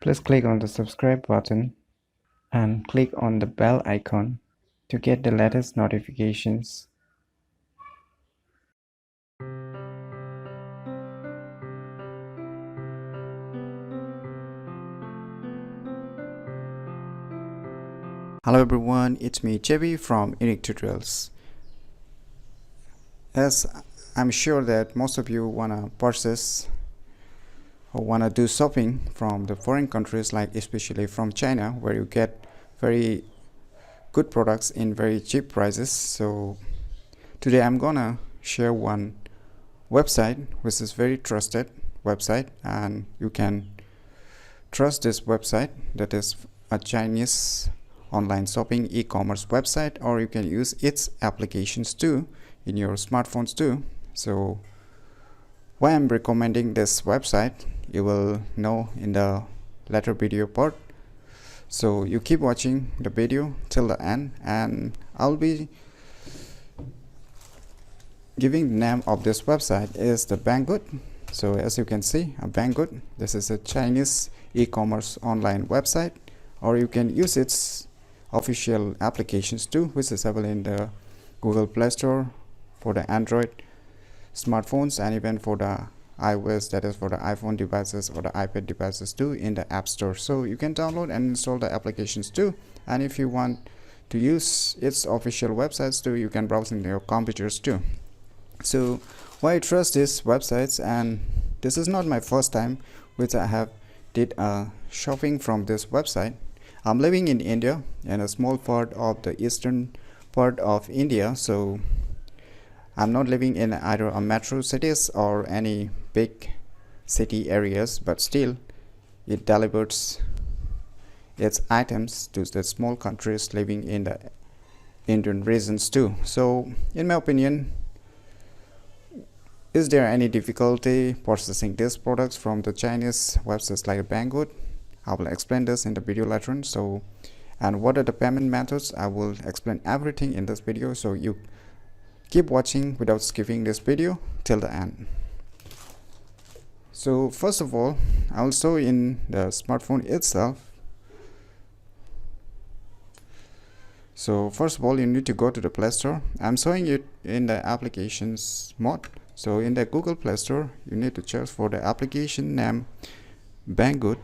Please click on the subscribe button and click on the bell icon to get the latest notifications. Hello everyone, it's me JB from Unique Tutorials. As I'm sure that most of you wanna purchase or wanna do shopping from the foreign countries, like especially from China, where you get very good products in very cheap prices. So today I'm gonna share one website which is very trusted website, and you can trust this website. That is a Chinese online shopping e-commerce website, or you can use its applications too in your smartphones too. So why I'm recommending this website, you will know in the later video part. So you keep watching the video till the end, and I'll be giving the name of this website is the Banggood. So as you can see, a Banggood, this is a Chinese e-commerce online website, or you can use its official applications too, which is available in the Google Play Store for the Android smartphones, and even for the iOS, that is for the iPhone devices or the iPad devices too, in the App Store. So you can download and install the applications too, and if you want to use its official websites too, you can browse in your computers too. So why I trust these websites, and this is not my first time which I have did shopping from this website. I'm living in India, in a small part of the eastern part of India, so I'm not living in either a metro cities or any big city areas, but still it delivers its items to the small countries living in the Indian regions too. So in my opinion, is there any difficulty purchasing these products from the Chinese websites like Banggood? I will explain this in the video later on. So, and what are the payment methods? I will explain everything in this video, so you keep watching without skipping this video till the end. So first of all, I will show in the smartphone itself. So first of all, you need to go to the Play Store. I'm showing it in the applications mode. So in the Google Play Store, you need to search for the application name Banggood.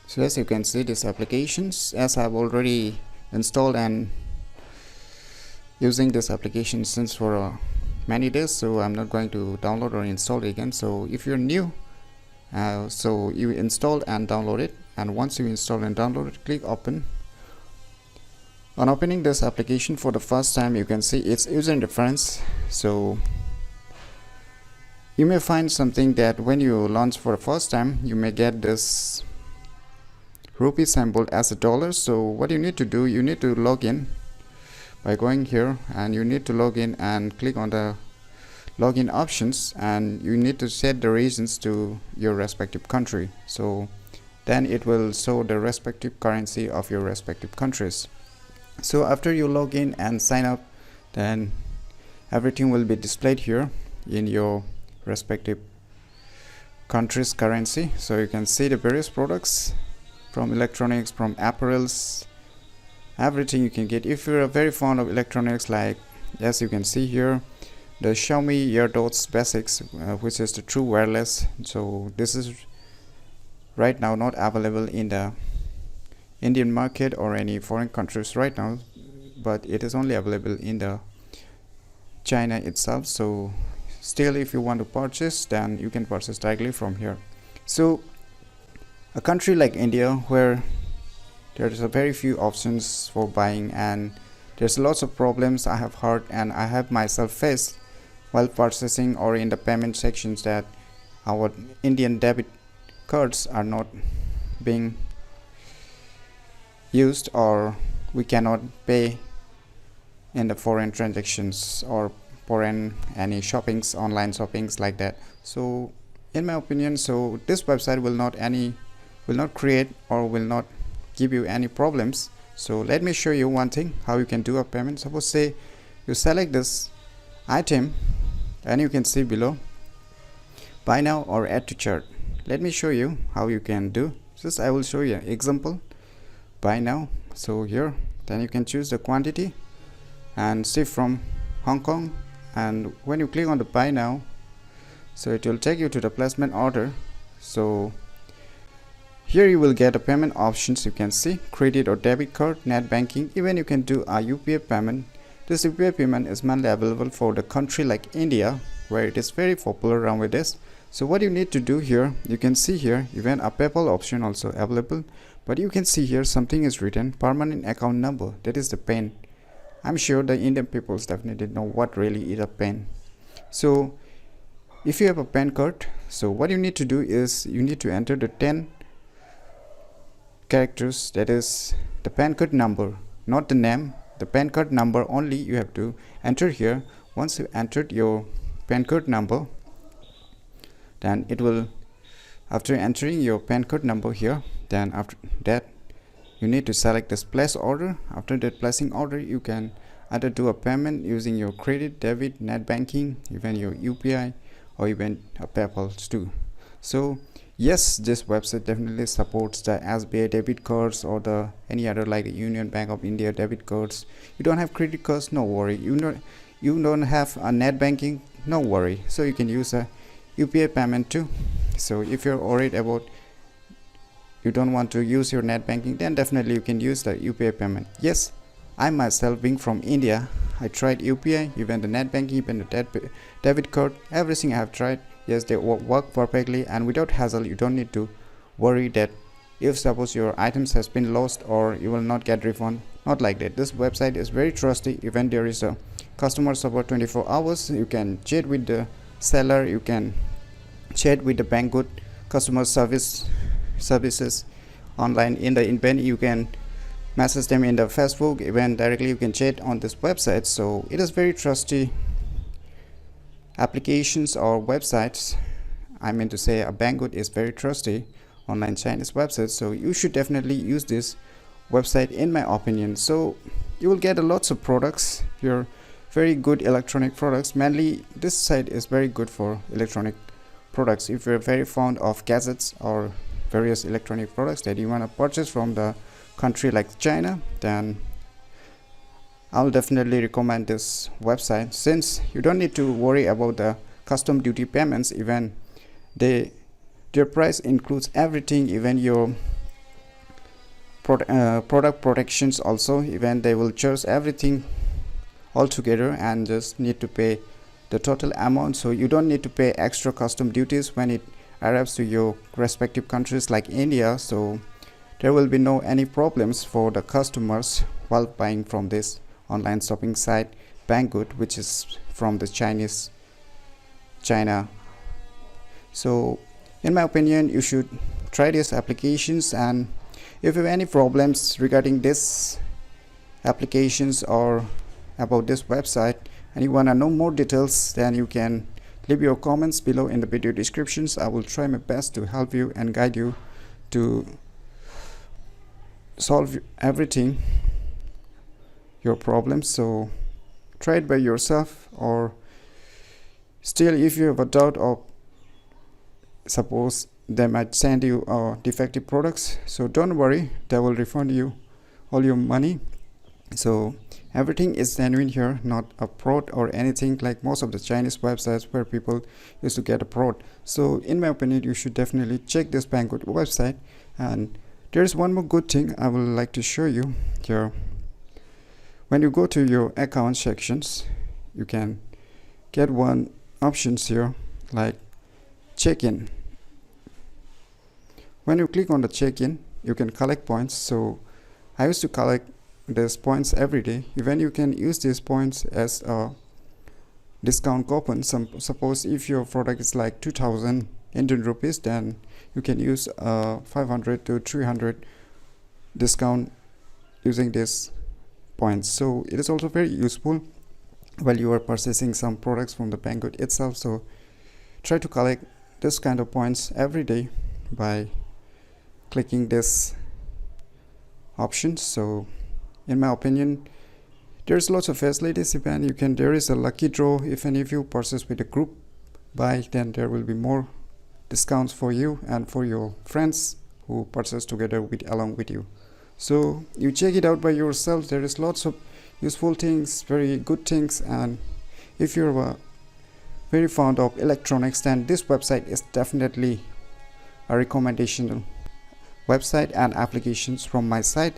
So as you can see, these applications, as I've already installed and using this application since for many days, so I'm not going to download or install it again. So if you're new, so you install and download it, and once you install and download it, click open. On opening this application for the first time, you can see its user interface. So you may find something that when you launch for the first time, you may get this rupee symbol as a dollar. So what you need to do, you need to log in by going here, and you need to log in and click on the login options, and you need to set the regions to your respective country. So then it will show the respective currency of your respective countries. So after you log in and sign up, then everything will be displayed here in your respective country's currency. So you can see the various products from electronics, from apparels, everything you can get. If you're very fond of electronics, like as you can see here, the Xiaomi AirDots Basics, which is the true wireless. So this is right now not available in the Indian market or any foreign countries right now, but it is only available in the China itself. So still, if you want to purchase, then you can purchase directly from here. So a country like India, where there's a very few options for buying, and there's lots of problems I have heard and I have myself faced while purchasing or in the payment sections, that our Indian debit cards are not being used, or we cannot pay in the foreign transactions or foreign any shoppings, online shoppings like that. So in my opinion, so this website will not create or will not give you any problems. So let me show you one thing, how you can do a payment. Suppose say you select this item, and you can see below buy now or add to cart. Let me show you how you can do. Just I will show you an example. Buy now. So here then you can choose the quantity and ship from Hong Kong, and when you click on the buy now, so it will take you to the placement order. So here you will get a payment options. You can see credit or debit card, net banking, even you can do a UPI payment. This UPI payment is mainly available for the country like India, where it is very popular around with this. So what you need to do here, you can see here even a PayPal option also available, but you can see here something is written permanent account number, that is the PAN. I'm sure the Indian peoples definitely know what really is a PAN. So if you have a PAN card, so what you need to do is you need to enter the 10 characters, that is the PAN card number, not the name, the PAN card number only you have to enter here. Once you entered your PAN card number, then it will, after entering your PAN card number here, then after that you need to select this place order. After that placing order, you can either do a payment using your credit, debit, net banking, even your UPI, or even a PayPal too. So yes, this website definitely supports the SBI debit cards or the any other like Union Bank of India debit cards. You don't have credit cards, no worry. You don't have a net banking, no worry. So you can use a UPI payment too. So if you're worried about you don't want to use your net banking, then definitely you can use the UPI payment. Yes, I myself being from India, I tried UPI, even the net banking, even the debit card, everything I have tried. Yes, they work perfectly and without hassle. You don't need to worry that if suppose your items has been lost or you will not get refund. Not like that. This website is very trusty. Even there is a customer support 24 hours. You can chat with the seller, you can chat with the Banggood customer services online. In Ben you can message them in the Facebook, even directly you can chat on this website. So it is very trusty applications or websites. I mean to say a Banggood is very trusty online Chinese website, so you should definitely use this website in my opinion. So you will get a lots of products here, very good electronic products. Mainly this site is very good for electronic products. If you're very fond of gadgets or various electronic products that you want to purchase from the country like China, then I'll definitely recommend this website, since you don't need to worry about the custom duty payments. Even their price includes everything, even your product protections also. Even they will charge everything all together and just need to pay the total amount. So you don't need to pay extra custom duties when it arrives to your respective countries like India. So there will be no any problems for the customers while buying from this online shopping site Banggood, which is from the China. So in my opinion, you should try these applications, and if you have any problems regarding this applications or about this website and you want to know more details, then you can leave your comments below in the video descriptions. I will try my best to help you and guide you to solve everything your problems. So try it by yourself, or still if you have a doubt, or suppose they might send you defective products, so don't worry, they will refund you all your money. So everything is genuine here, not a fraud or anything like most of the Chinese websites where people used to get a fraud. So in my opinion, you should definitely check this Banggood website. And there's one more good thing I would like to show you here. When you go to your account sections, you can get one options here like check-in. When you click on the check-in, you can collect points. So I used to collect these points every day. Even you can use these points as a discount coupon. Suppose if your product is like 2000 Indian rupees, then you can use 500 to 300 discount using this points. So it is also very useful while you are purchasing some products from the Banggood itself. So try to collect this kind of points every day by clicking this option. So in my opinion, there's lots of facilities. Even there is a lucky draw. Even if you purchase with a group buy, then there will be more discounts for you and for your friends who purchase together along with you. So you check it out by yourself. There is lots of useful things, very good things, and if you're very fond of electronics, then this website is definitely a recommendation website and applications from my side.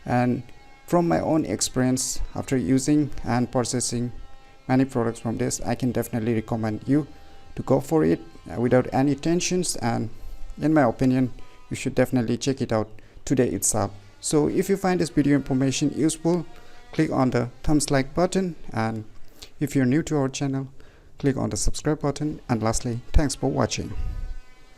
And from my own experience, after using and purchasing many products from this, I can definitely recommend you to go for it without any tensions, and in my opinion you should definitely check it out today itself. So if you find this video information useful, click on the thumbs like button, and if you're new to our channel, click on the subscribe button, and lastly, thanks for watching.